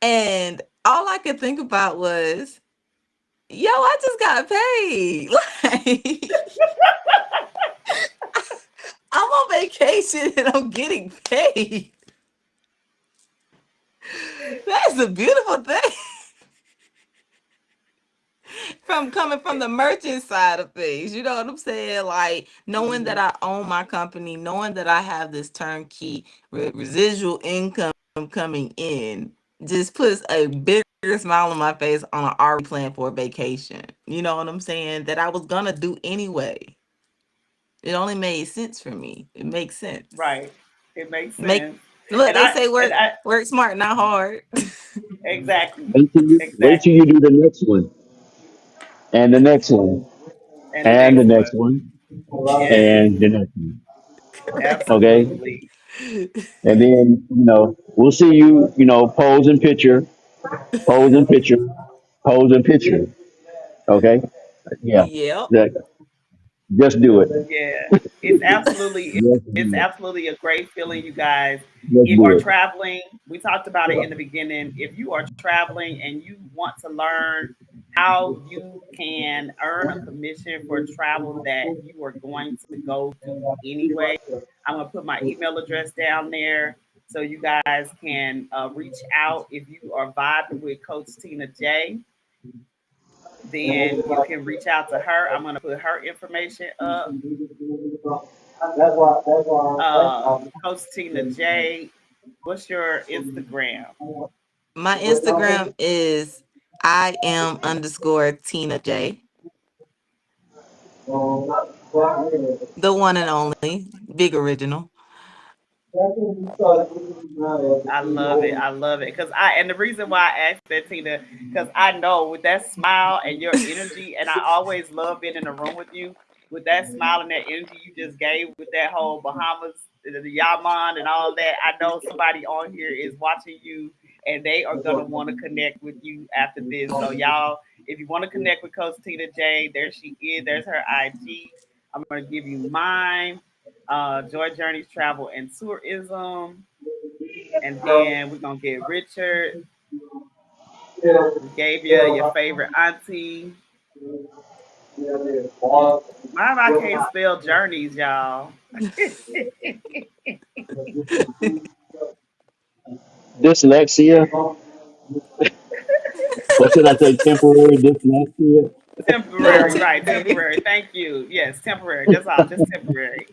And all I could think about was, yo, I just got paid. Like, I'm on vacation and I'm getting paid. That's a beautiful thing. From coming from the merchant side of things. You know what I'm saying? Like knowing that Mhm. I own my company, knowing that I have this turnkey residual income coming in, just puts a bigger smile on my face on an already plan for a vacation. You know what I'm saying? That I was gonna do anyway. It only made sense for me. It makes sense. Right. It makes Make sense. look, And they I say and I work smart, not hard. exactly. Wait till you Exactly. do the next one, and the next one, And the and the next next one. one, Yes. and the next one. Okay, Absolutely. and then we'll see you. Pose and picture, pose and picture, pose and picture. Okay, yeah, Yep. that, just do it. Yeah, Just it's do it. absolutely a great feeling, you guys. Just If you do are it. traveling, we talked about it in the beginning. If you are traveling and you want to learn how you can earn a commission for travel that you are going to go do anyway, I'm gonna put my email address down there so you guys can reach out. If you are vibing with Coach Tina J, then you can reach out to her. I'm gonna put her information up. Coach Tina J, what's your Instagram? My Instagram is I am underscore Tina J. The one and only. Big original. I love it. I love it. And the reason why I asked that, Tina, because I know with that smile and your energy, and I always love being in a room with you, with that smile and that energy you just gave with that whole Bahamas, the Yaman and all that. I know somebody on here is watching you and they are gonna want to connect with you after this. So y'all, if you want to connect with Coach Tina J, there she is. There's her IG. I'm gonna give you mine. Joy Journeys Travel and Tourism. And then we're gonna get Richard. We gave you your favorite auntie. Why I can't spell journeys, y'all? Dyslexia, or should I say temporary dyslexia? Temporary, right? Temporary. Thank you. Yes, temporary. That's all. Just temporary.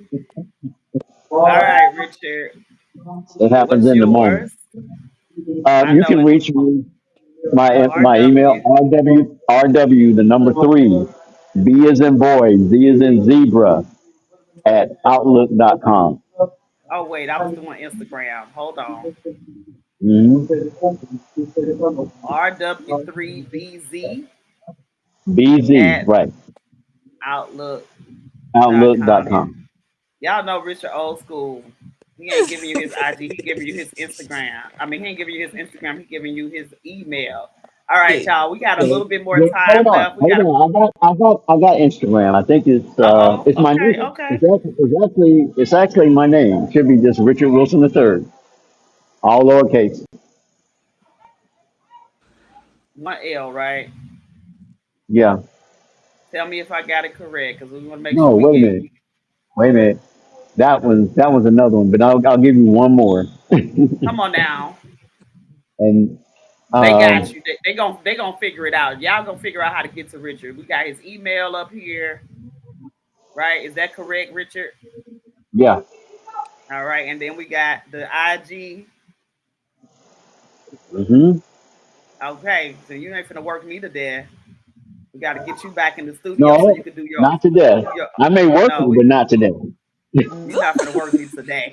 All right, Richard. It happens What's in the moment. yours? I You know can it. reach me. My email RW. rw the number three, B is in boy, Z is in zebra at outlook.com. Oh wait, I was doing Instagram. Hold on. Mm-hmm. RW3BZ BZ, at right. outlook.com. Outlook.com. Y'all know Richard old school. He ain't giving you his IG. He giving you his Instagram. I mean, he ain't giving you his Instagram. He giving you his email. All right, Yeah. y'all. We got a little bit more Yeah, time left. We hold got a. on. I got Instagram. I think Oh. it's my Okay. name. Okay. It's actually my name. It should be just Richard Wilson the third, all lowercase. One L, right? Yeah. Tell me if I got it correct, because we want to make sure No, we wait a get. minute. Wait a minute. That was another one, but I'll give you one more. Come on now. And They got um, you. They gonna figure it out. Y'all gonna figure out how to get to Richard. We got his email up here, right? Is that correct, Richard? yeah. All right, and then we got the IG. Hmm. Okay, so you ain't finna work me to death. We got to get you back in the studio so you No, can do not today. your. I may work No, you, but not today. you're not finna work me today.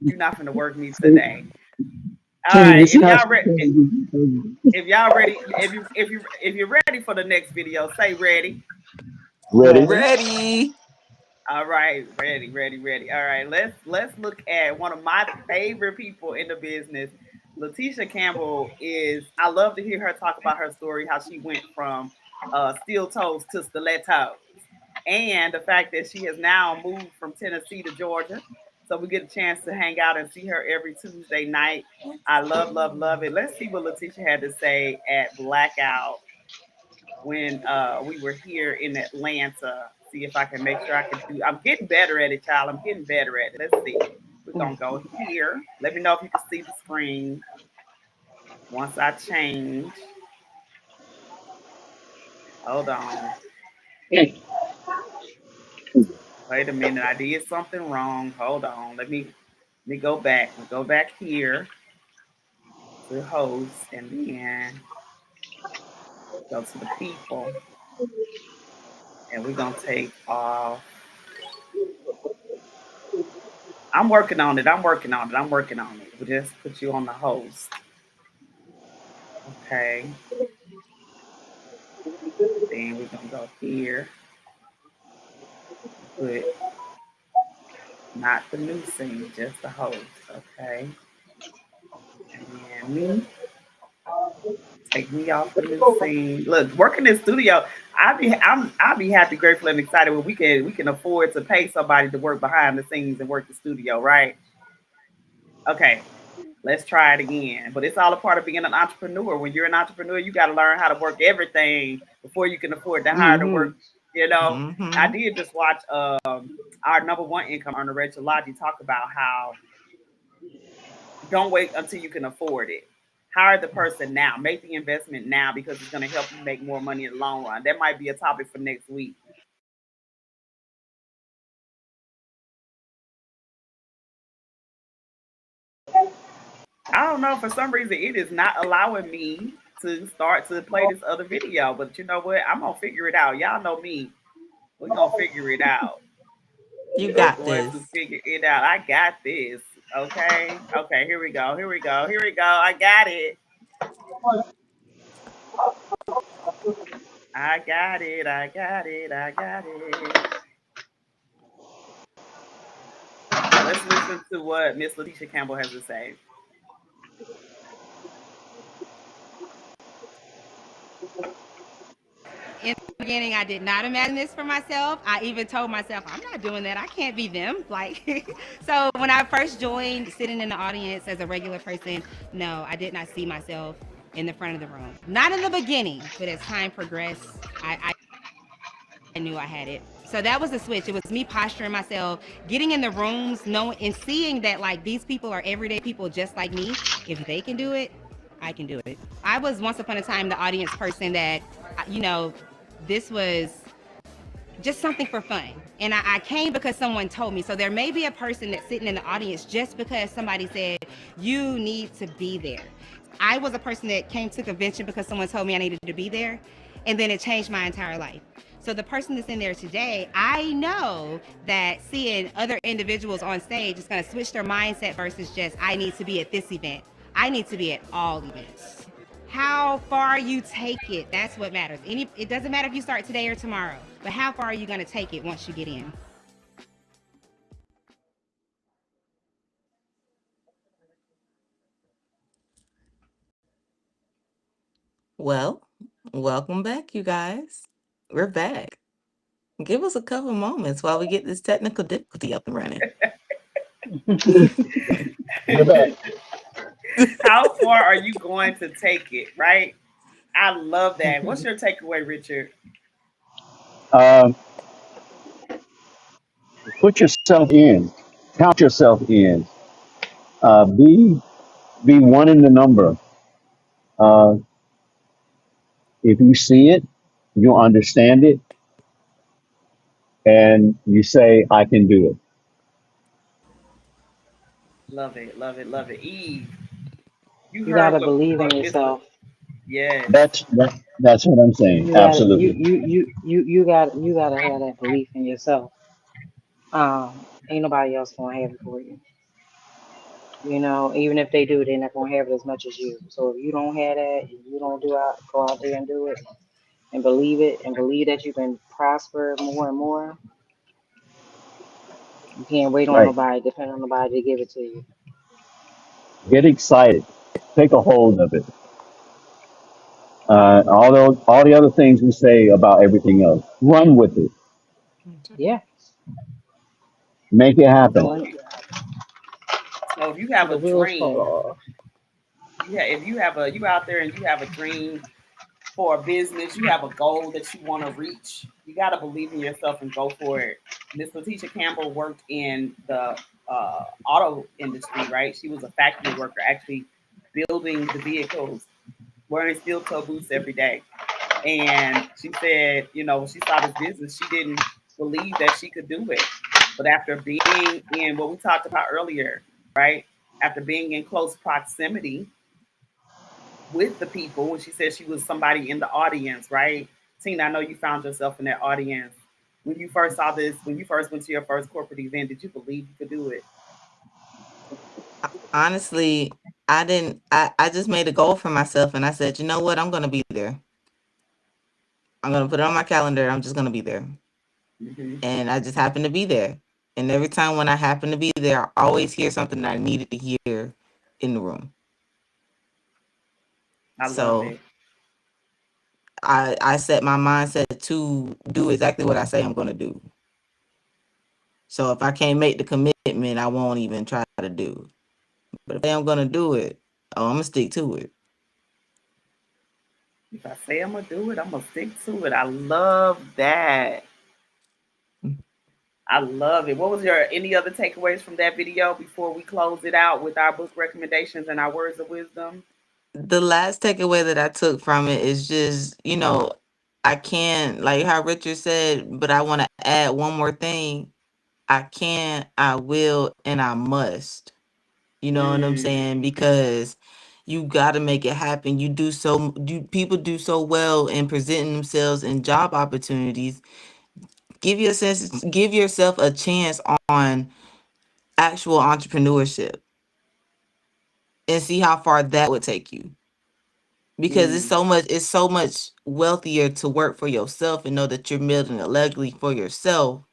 You're not finna work me See, today. All see, you right, see how she if y'all ready, if you're ready for the next video, say ready. ready? Ready? Ready. All right, ready, ready, ready. All right, let's look at one of my favorite people in the business. Letitia Campbell is. I love to hear her talk about her story, how she went from steel toes to stilettos, and the fact that she has now moved from Tennessee to Georgia. So we get a chance to hang out and see her every Tuesday night. I love, love, love it. Let's see what Letitia had to say at Blackout when we were here in Atlanta. See if I can make sure I can do. I'm getting better at it, child. I'm getting better at it. Let's see. We're gonna go here. Let me know if you can see the screen once I change. Hold on. Wait a minute. I did something wrong. Hold on. Let me go back. We go back here to host, and then go to the people, and we're gonna take off. I'm working on it. I'm working on it. I'm working on it. We'll just put you on the host. Okay. Then we're gonna go here and put not the new scene, just the host. Okay. And then me, take me off the new scene. Look, working in studio, I'll be happy, grateful, and excited when we can afford to pay somebody to work behind the scenes and work the studio, right? Okay. Let's try it again. But it's all a part of being an entrepreneur. When you're an entrepreneur, you got to learn how to work everything before you can afford to hire to Mm-hmm. work. You know, I Mm-hmm. did just watch our number one income earner, Rachel Lodge, talk about how don't wait until you can afford it. Hire the person now. Make the investment now because it's going to help you make more money in the long run. That might be a topic for next week. I don't know. For some reason, it is not allowing me to start to play this other video. But you know what? I'm going to figure it out. Y'all know me. We're going to figure it out. You We're got going to this. figure it out. I got this. Okay. Okay. Here we go. Here we go. Here we go. I got it. I got it. I got it. I got it. Let's listen to what Miss Letitia Campbell has to say. In the beginning, I did not imagine this for myself. I even told myself, I'm not doing that. I can't be them. Like, so when I first joined, sitting in the audience as a regular person, no, I did not see myself in the front of the room. Not in the beginning, but as time progressed, I knew I had it. So that was the switch. It was me posturing myself, getting in the rooms, knowing and seeing that like these people are everyday people just like me. If they can do it, I can do it. I was once upon a time the audience person that, this was just something for fun. And I came because someone told me. So there may be a person that's sitting in the audience just because somebody said, you need to be there. I was a person that came to convention because someone told me I needed to be there. And then it changed my entire life. So the person that's in there today, I know that seeing other individuals on stage is going to switch their mindset versus just, I need to be at this event. I need to be at all events. How far you take it, that's what matters. It doesn't matter if you start today or tomorrow, but how far are you going to take it once you get in? Well, welcome back, you guys. We're back. Give us a couple moments while we get this technical difficulty up and running. We're back. How far are you going to take it, right? I love that. What's your takeaway, Richard? Um, put yourself in, count yourself in. Be one in the number. Uh, if you see it, you understand it, and you say, "I can do it." Love it, love it, love it. Eve, you You heard gotta what believe in Mr. yourself. Yes, That's what I'm saying. You gotta Absolutely. you gotta have that belief in yourself. Ain't nobody else gonna have it for you. You know, even if they do, they're not gonna have it as much as you. So if you don't have that, and you don't go out there and do it, and believe that you can prosper more and more, you can't wait on Right. nobody, depend on nobody to give it to you. Get excited. Take a hold of it. All the other things we say about everything else, run with it. Yeah, Make it happen. so till if you till have the a wheels fall dream, off. if you have a you out there and you have a dream for a business, you have a goal that you want to reach, you got to believe in yourself and go for it. Miss Letitia Campbell worked in the auto industry, right? She was a factory worker, actually building the vehicles, wearing steel toe boots every day. And she said, when she saw this business, she didn't believe that she could do it. But after being in what we talked about earlier, right? After being in close proximity with the people, when she said she was somebody in the audience, right? Tina, I know you found yourself in that audience. When you first saw this, when you first went to your first corporate event, did you believe you could do it? Honestly, I didn't. I just made a goal for myself and I said, you know what? I'm going to be there. I'm going to put it on my calendar. I'm just going to be there. Hmm. And I just happened to be there. And every time when I happen to be there, I always hear something that I needed to hear in the room. I love So it. I set my mindset to do exactly what I say I'm going to do. So if I can't make the commitment, I won't even try to do. But if I am going to do it, oh, I'm going to stick to it. If I say I'm gonna do it, I'm gonna stick to it. I love that. I love it. What was your any other takeaways from that video before we close it out with our book recommendations and our words of wisdom? The last takeaway that I took from it is just, I can't, like how Richard said, but I want to add one more thing. I can, I will, and I must. You know what I'm Mm, saying? Because you got to make it happen. People do so well in presenting themselves in job opportunities. Give yourself a chance on actual entrepreneurship and see how far that would take you. Because mm. it's so much wealthier to work for yourself and know that you're building a legacy for yourself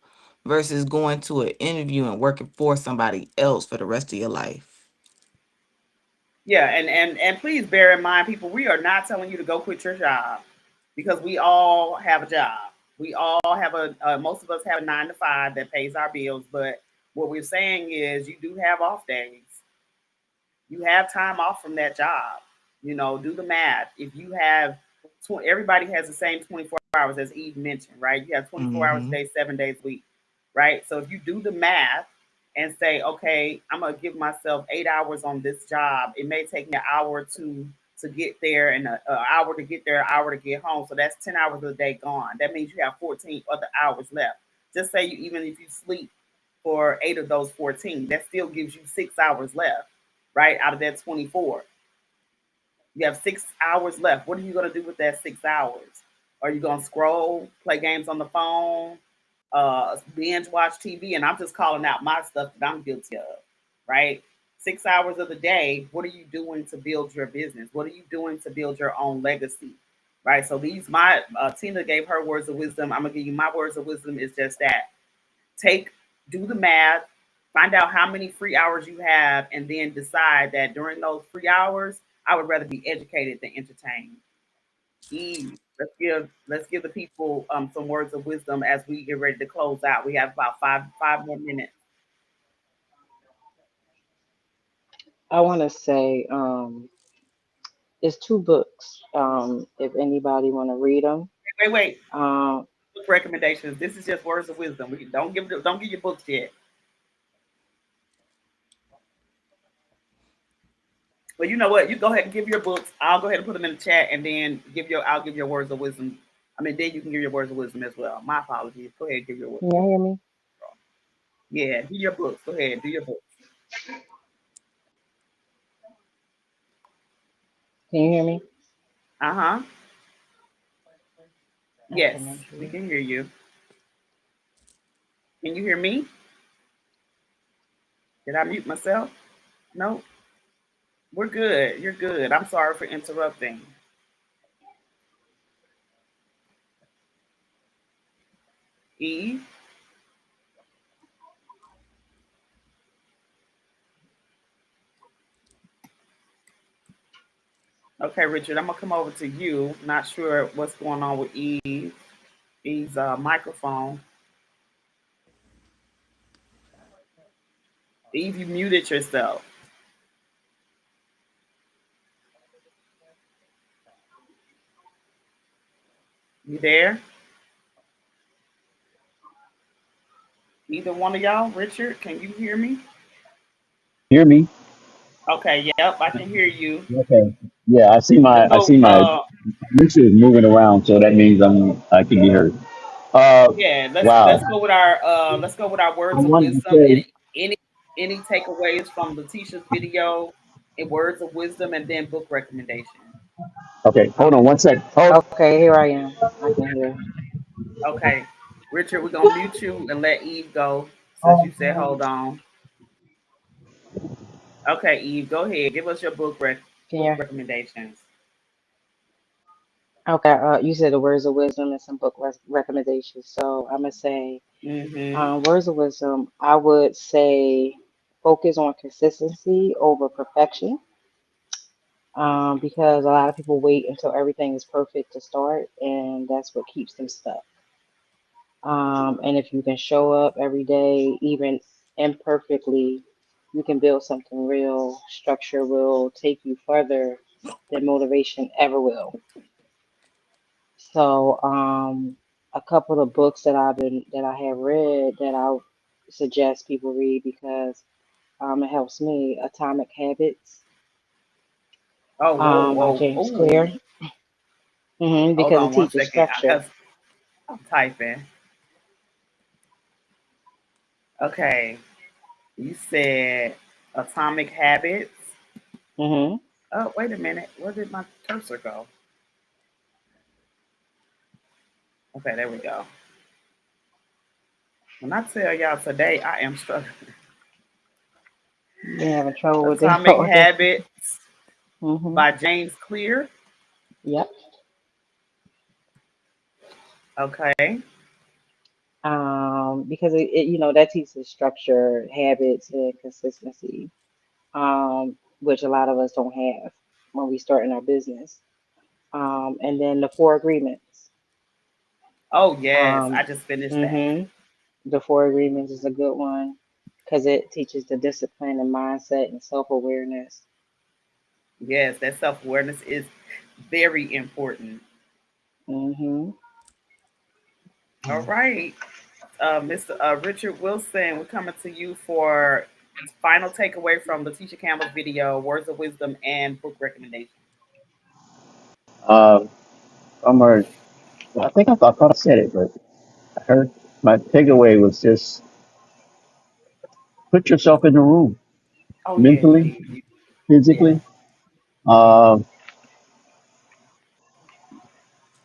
versus going to an interview and working for somebody else for the rest of your life. Yeah, and please bear in mind, people, we are not telling you to go quit your job because we all have a job. We all have most of us have a 9 to 5 that pays our bills. But what we're saying is, you do have off days. You have time off from that job. Do the math. If you have, everybody has the same 24 hours as Eve mentioned, right? You have 24 hours a Mm-hmm. day, 7 days a week, right? So if you do the math and say, okay, I'm gonna give myself 8 hours on this job. It may take me an hour or two to get there, and an hour to get there, an hour to get home. So that's 10 hours of the day gone. That means you have 14 other hours left. Just say you even if you sleep for 8 of those 14, that still gives you 6 hours left, right? Out of that 24. You have 6 hours left. What are you going to do with that 6 hours? Are you going to scroll, play games on the phone, binge watch TV? And I'm just calling out my stuff that I'm guilty of, right? 6 hours of the day, what are you doing to build your business? What are you doing to build your own legacy? Right. So Tina gave her words of wisdom. I'm gonna give you my words of wisdom. Is just that take do the math, find out how many free hours you have, and then decide that during those free hours, I would rather be educated than entertained. Eve, let's give the people some words of wisdom as we get ready to close out. We have about five more minutes. I want to say it's two books. If anybody want to read them, Wait. um, Book recommendations. This is just words of wisdom. We don't give your books yet. But you know what? You go ahead and give your books. I'll go ahead and put them in the chat, and then I'll give your words of wisdom. I mean, then you can give your words of wisdom as well. My apologies. Go ahead and give your words. can you hear me? Yeah, do your books. Go ahead, do your books. Can you hear me? Uh huh. Okay, Yes, make we sure. can hear you. Can you hear me? Did I mute myself? No, we're good. You're good. I'm sorry for interrupting. Eve. Okay, Richard. I'm gonna come over to you. Not sure what's going on with Eve. Eve's microphone. Eve, you muted yourself. You there? Either one of y'all, Richard, can you hear me? Hear me? Okay, yep, I can hear you. Okay. Yeah, Let's I go. see my picture is moving around, so that means I can be heard. Uh, Yeah, let's wow. let's go with our I words of wanted to wisdom. say, Any any takeaways from Letitia's video and words of wisdom, and then book recommendation. okay, hold on one sec. Hold. Okay, here I am. I can hear. Okay, Richard, we're gonna mute you and let Eve go since you said hold on. Okay, Eve, go ahead. Give us your Can book you? recommendations. Okay. You said the words of wisdom and some book recommendations. So I'm gonna say, Mm-hmm. words of wisdom. I would say focus on consistency over perfection. Because a lot of people wait until everything is perfect to start, and that's what keeps them stuck. And if you can show up every day, even imperfectly, you can build something real. Structure will take you further than motivation ever will. So, a couple of books that I have read that I suggest people read because it helps me. Atomic Habits, Oh, whoa, by whoa. James Oh, Clear, hold because it on one teaches second, structure. because I'm typing. Okay, you said Atomic Habits. Hmm. Oh, wait a minute. Where did my cursor go? Okay, there we go. When I tell y'all today, I am struggling. Been having trouble with it Atomic all day. Habits Hmm. by James Clear. Yep. Okay. Because that teaches structure, habits, and consistency, which a lot of us don't have when we start in our business. And then the Four Agreements. Oh, yes. I Um, just finished that. hmm The Four Agreements is a good one because it teaches the discipline and mindset and self awareness. Yes, that self awareness is very important. Mm-hmm. All right, Mr. Richard Wilson, we're coming to you for final takeaway from Letitia Campbell's video, words of wisdom and book recommendation. Uh, I'm a, I thought I said it, but I heard my takeaway was just put yourself in the room Oh yeah, you mentally, did. Yeah, physically, uh,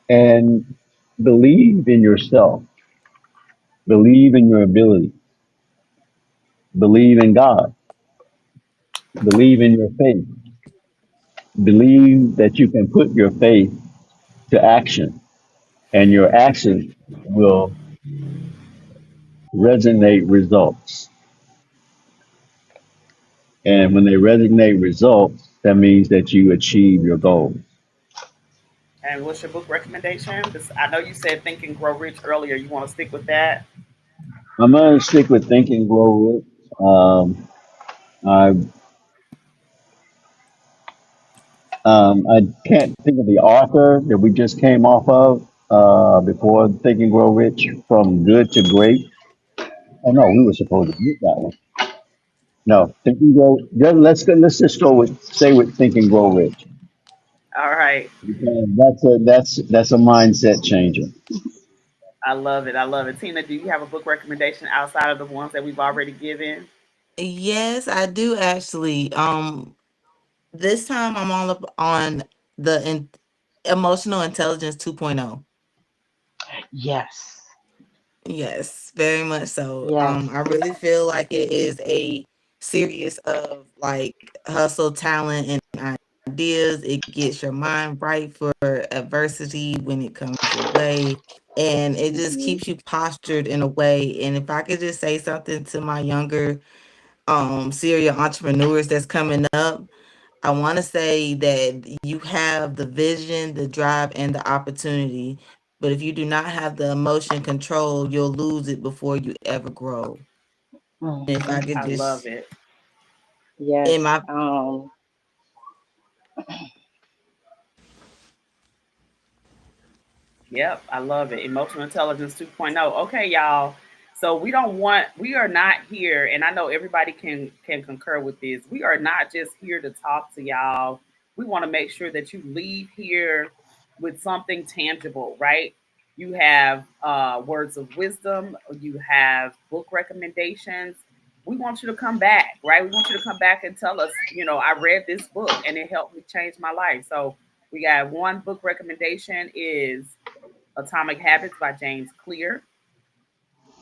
and believe in yourself, believe in your ability, believe in God, believe in your faith, believe that you can put your faith to action, and your action will resonate results. And when they resonate results, that means that you achieve your goals. and what's your book recommendation? This, I know you said Think and Grow Rich earlier. You want to stick with that? I'm gonna stick with Think and Grow Rich. I I can't think of the author that we just came off of before Think and Grow Rich, From Good to Great. Oh no, we were supposed to get that one. No, Think and Grow. Let's go, let's just go with stay with Think and Grow Rich, All right. because that's a mindset changer. I love it. I love it. Tina, do you have a book recommendation outside of the ones that we've already given? Yes, I do actually. This time I'm all up on the emotional intelligence 2.0. Yes. Yes, very much so. Yes. I really feel like it is a series of like hustle, talent, and ideas. It gets your mind right for adversity when it comes your way. And it just Mm-hmm. keeps you postured in a way. And if I could just say something to my younger serial entrepreneurs that's coming up, I want to say that you have the vision, the drive, and the opportunity. But if you do not have the emotion control, you'll lose it before you ever grow. If I Mm-hmm. could I love just, it. in Yes. my, Yep, I love it. Emotional intelligence 2.0. Okay, y'all. So we are not here, and I know everybody can concur with this. We are not just here to talk to y'all. We want to make sure that you leave here with something tangible, right? You have words of wisdom, you have book recommendations. We want you to come back, right? We want you to come back and tell us, I read this book and it helped me change my life. So we got one book recommendation is Atomic Habits by James Clear.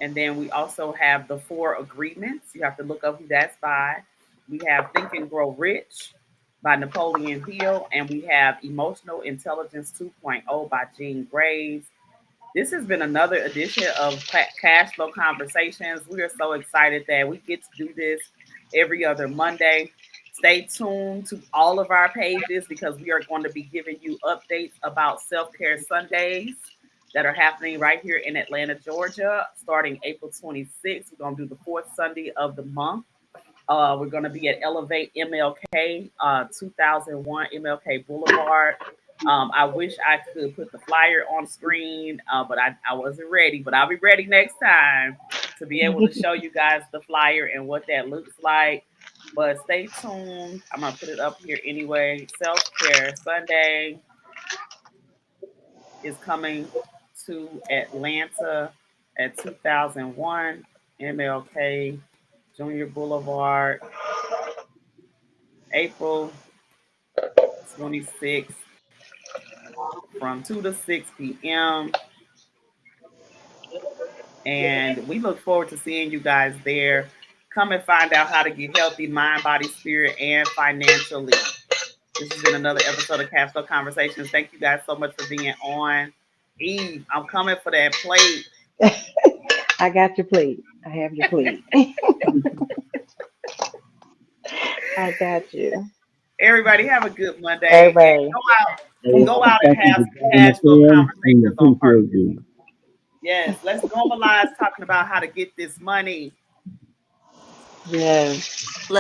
And then we also have The Four Agreements. You have to look up who that's by. We have Think and Grow Rich by Napoleon Hill. And we have Emotional Intelligence 2.0 by Gene Graves. This has been another edition of Cash Flow Conversations. We are so excited that we get to do this every other Monday. Stay tuned to all of our pages because we are going to be giving you updates about Self Care Sundays that are happening right here in Atlanta, Georgia, starting April 26th. We're going to do the fourth Sunday of the month. We're going to be at Elevate MLK, 2001 MLK Boulevard. I wish I could put the flyer on screen, but I wasn't ready. But I'll be ready next time to be able to show you guys the flyer and what that looks like. But stay tuned. I'm going to put it up here anyway. Self Care Sunday is coming to Atlanta at 2001 MLK Junior Boulevard, April 26th from 2 to 6 p.m. And we look forward to seeing you guys there. Come and find out how to get healthy mind, body, spirit, and financially. This has been another episode of Cash Flow Conversations. Thank you guys so much for being on. Eve, I'm coming for that plate. I got your plate. I have your plate. I got you. Everybody have a good Monday and Everybody. go out and Thank you have for some joining cash us flow in. We conversations on appreciate purpose. you. Yes, let's normalize talking about how to get this money. Yes. let's